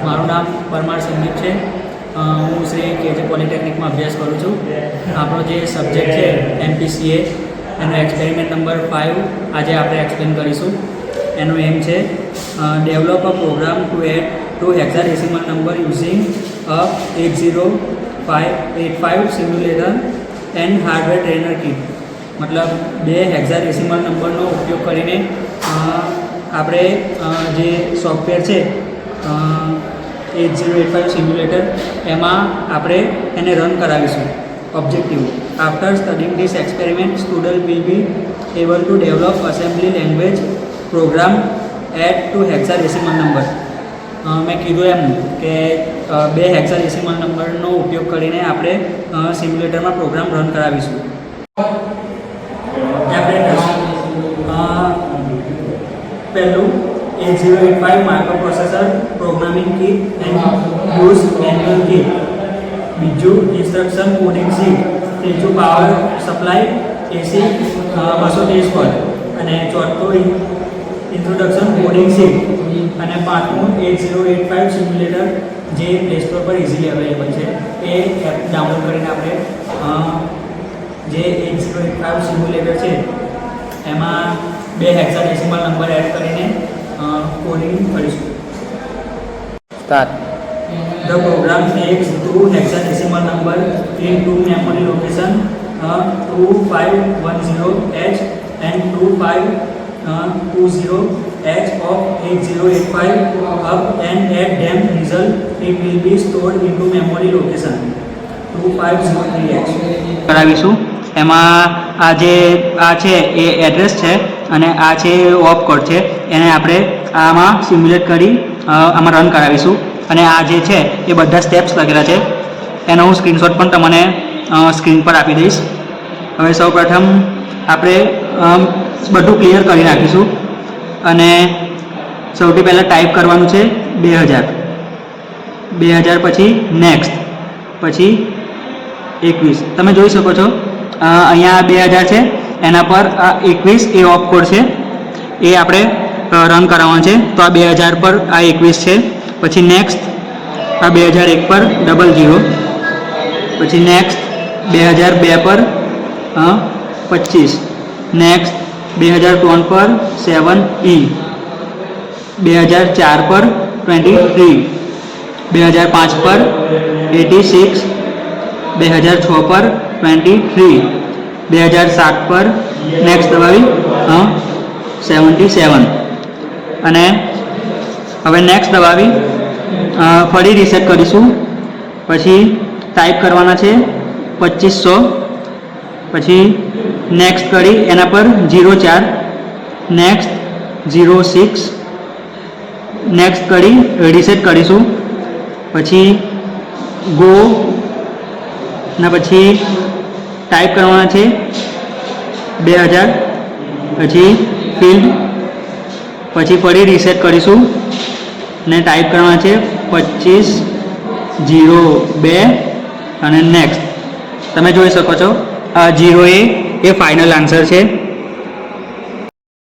મારું નામ પરમાર સંદીપ છે. હું શ્રી કેજે પોલિટેકનિકમાં અભ્યાસ કરું છું. આપણો જે સબ્જેક્ટ છે MPCA એનો એક્સપેરિમેન્ટ નંબર 5 આજે આપણે એક્સપ્લેન કરીશું. એનો એમ છે develop a program to add two hexadecimal number using a 8085 simulator and hardware trainer kit. મતલબ 2 હેક્સાડેસિમલ નંબરનો ઉપયોગ કરીને આપણે જે સોફ્ટવેર છે 8085 સિમ્યુલેટર એમાં આપણે એને રન કરાવીશું. Objective: after studying this experiment student will be able to develop assembly language program at to hexadecimal number. મેં કીધું એમ કે 2 હેક્સાડેસિમલ નંબરનો ઉપયોગ કરીને આપણે સિમ્યુલેટરમાં પ્રોગ્રામ રન કરાવીશું. પહેલું 8085 microprocessor programming kit and use manual kit. બીજું ઇન્સ્ટ્રક્શન કોડિંગ સીટ. ત્રીજું પાવર સપ્લાય AC 230 વોટ. અને ચોથું ઇન્ટ્રોડક્શન કોડિંગ સીટ. અને પાંચમું 8085 સિમ્યુલેટર જે પ્લે સ્ટોર પર ઇઝીલી અવેલેબલ છે એ એપ ડાઉનલોડ કરીને આપણે જે 8085 સિમ્યુલેટર છે એમાં 2 હેક્સાડેસિમલ નંબર એડ કરીને કોડિંગ કરીશું. Start. The program takes 2 hexadecimal number into memory location 2510H and 2520H of 8085 up and at them result it will be stored into memory location 2503H. કરાવીશું. એમાં આ છે એ address છે અને આ છે of code છે, એને આપણે આમાં સિમ્યુલેટ કરી આમાં રન કરાવીશું. અને આ જે છે એ બધા સ્ટેપ્સ લખેલા છે, એનો હું સ્ક્રીનશોટ પણ તમને સ્ક્રીન પર આપી દઈશ. હવે સૌપ્રથમ આપણે બધું ક્લિયર કરી નાખીશું. અને સૌથી પહેલાં ટાઈપ કરવાનું છે 2000 પછી નેક્સ્ટ, પછી 21. તમે જોઈ શકો છો અહીંયા 2000 છે, એના પર આ 21 એ ઓફ કોડ છે, એ આપણે રન કરાવવાનું છે. તો આ 2000 પર આ 21 છે. પછી નેક્સ્ટ આ 2001 પર 00. પછી નેક્સ્ટ 2002 પર 25. નેક્સ્ટ 2003 પર 7E. 2004 પર 23. 2005 પર 86. 2006 પર 23. 2007 પર નેક્સ્ટ દબાવી 77. અને હવે નેક્સ્ટ દબાવી ફરી રીસેટ કરીશું. પછી ટાઈપ કરવાના છે 2500. પછી નેક્સ્ટ કરી એના પર 04. નેક્સ્ટ 06. નેક્સ્ટ કરી રીસેટ કરીશું. પછી ગો ને પછી ટાઈપ કરવાના છે 2000. પછી ફિલ્ડ. પછી ફરી રીસેટ કરીશું ને ટાઈપ કરવાના છે 2502 અને નેક્સ્ટ. તમે જોઈ શકો છો 0 એ ફાઇનલ આન્સર છે.